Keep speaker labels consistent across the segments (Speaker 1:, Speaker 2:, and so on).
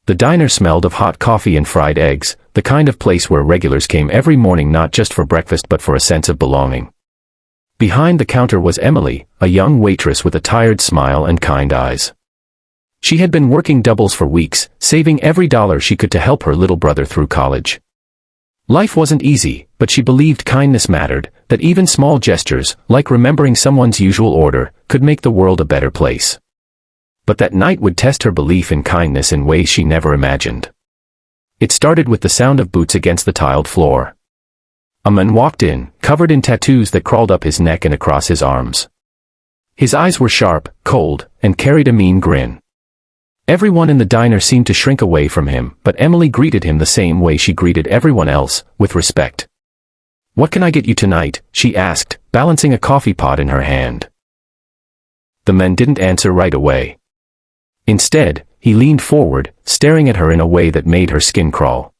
Speaker 1: The diner smelled of hot coffee and fried eggs, the kind of place where regulars came every morning not just for breakfast but for a sense of belonging. Behind the counter was Emily, a young waitress with a tired smile and kind eyes. She had been working doubles for weeks, saving every dollar she could to help her little brother through college. Life wasn't easy, but she believed kindness mattered, that even small gestures, like remembering someone's usual order, could make the world a better place. But that night would test her belief in kindness in ways she never imagined. It started with the sound of boots against the tiled floor. A man walked in, covered in tattoos that crawled up his neck and across his arms. His eyes were sharp, cold, and carried a mean grin. Everyone in the diner seemed to shrink away from him, but Emily greeted him the same way she greeted everyone else, with respect. "What can I get you tonight?" she asked, balancing a coffee pot in her hand. The man didn't answer right away. Instead, he leaned forward, staring at her in a way that made her skin crawl.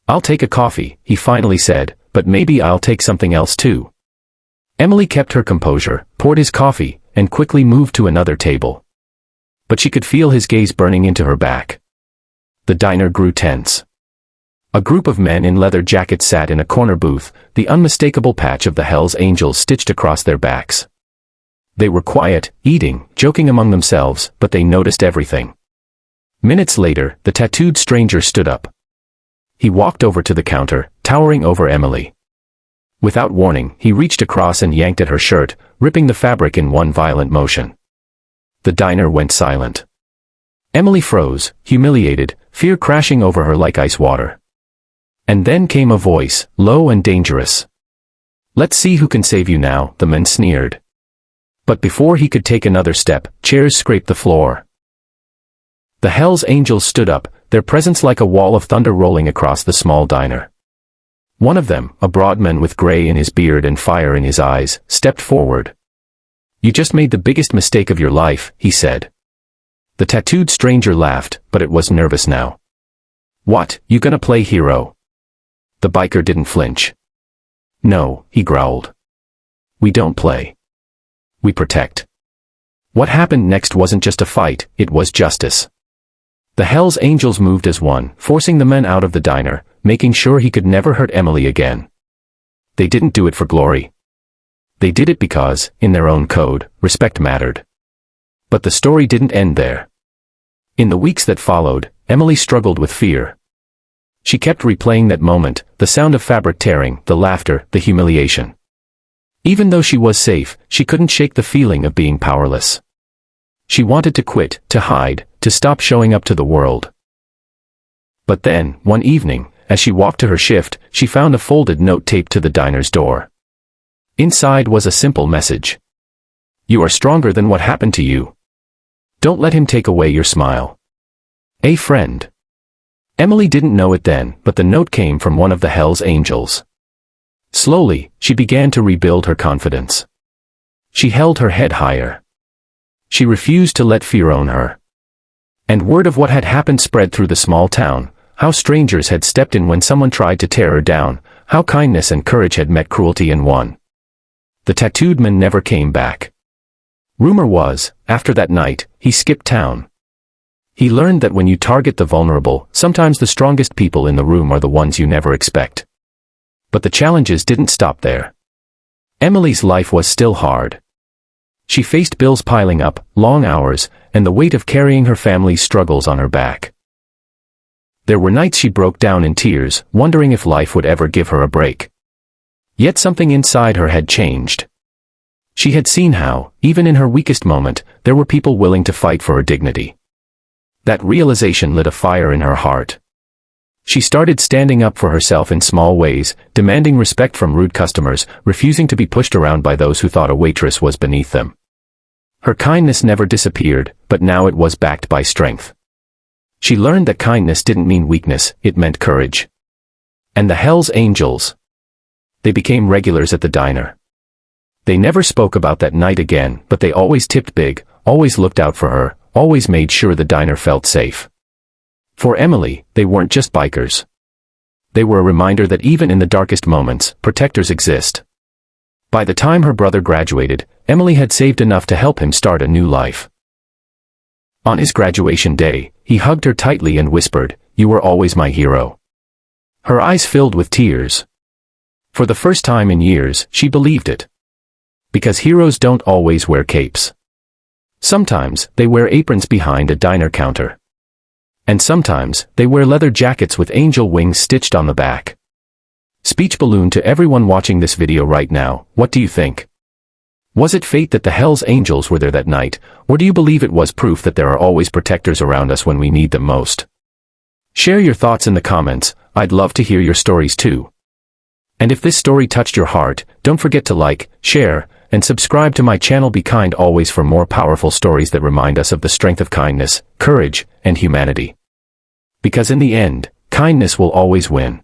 Speaker 1: "I'll take a coffee," he finally said, "but maybe I'll take something else too." Emily kept her composure, poured his coffee, and quickly moved to another table. But she could feel his gaze burning into her back. The diner grew tense. A group of men in leather jackets sat in a corner booth, the unmistakable patch of the Hells Angels stitched across their backs. They were quiet, eating, joking among themselves, but they noticed everything. Minutes later, the tattooed stranger stood up. He walked over to the counter, towering over Emily. Without warning, he reached across and yanked at her shirt, ripping the fabric in one violent motion. The diner went silent. Emily froze, humiliated, fear crashing over her like ice water. And then came a voice, low and dangerous. "Let's see who can save you now," the man sneered. But before he could take another step, chairs scraped the floor. The Hells Angels stood up, their presence like a wall of thunder rolling across the small diner. One of them, a broad man with gray in his beard and fire in his eyes, stepped forward. "You just made the biggest mistake of your life," he said. The tattooed stranger laughed, but it was nervous now. "What, you gonna play hero?" The biker didn't flinch. "No," he growled. "We don't play. We protect." What happened next wasn't just a fight, it was justice. The Hells Angels moved as one, forcing the men out of the diner, making sure he could never hurt Emily again. They didn't do it for glory. They did it because, in their own code, respect mattered. But the story didn't end there. In the weeks that followed, Emily struggled with fear. She kept replaying that moment, the sound of fabric tearing, the laughter, the humiliation. Even though she was safe, she couldn't shake the feeling of being powerless. She wanted to quit, to hide, to stop showing up to the world. But then, one evening, as she walked to her shift, she found a folded note taped to the diner's door. Inside was a simple message. "You are stronger than what happened to you. Don't let him take away your smile. A friend." Emily didn't know it then, but the note came from one of the Hells Angels. Slowly, she began to rebuild her confidence. She held her head higher. She refused to let fear own her. And word of what had happened spread through the small town, how strangers had stepped in when someone tried to tear her down, how kindness and courage had met cruelty and won. The tattooed man never came back. Rumor was, after that night, he skipped town. He learned that when you target the vulnerable, sometimes the strongest people in the room are the ones you never expect. But the challenges didn't stop there. Emily's life was still hard. She faced bills piling up, long hours, and the weight of carrying her family's struggles on her back. There were nights she broke down in tears, wondering if life would ever give her a break. Yet something inside her had changed. She had seen how, even in her weakest moment, there were people willing to fight for her dignity. That realization lit a fire in her heart. She started standing up for herself in small ways, demanding respect from rude customers, refusing to be pushed around by those who thought a waitress was beneath them. Her kindness never disappeared, but now it was backed by strength. She learned that kindness didn't mean weakness, it meant courage. And the Hells Angels. They became regulars at the diner. They never spoke about that night again, but they always tipped big, always looked out for her, always made sure the diner felt safe. For Emily, they weren't just bikers. They were a reminder that even in the darkest moments, protectors exist. By the time her brother graduated, Emily had saved enough to help him start a new life. On his graduation day, he hugged her tightly and whispered, "You were always my hero." Her eyes filled with tears. For the first time in years, she believed it. Because heroes don't always wear capes. Sometimes, they wear aprons behind a diner counter. And sometimes, they wear leather jackets with angel wings stitched on the back. Speech balloon to everyone watching this video right now, what do you think? Was it fate that the Hell's Angels were there that night, or do you believe it was proof that there are always protectors around us when we need them most? Share your thoughts in the comments, I'd love to hear your stories too. And if this story touched your heart, don't forget to like, share, and subscribe to my channel. Be kind always for more powerful stories that remind us of the strength of kindness, courage, and humanity. Because in the end, kindness will always win.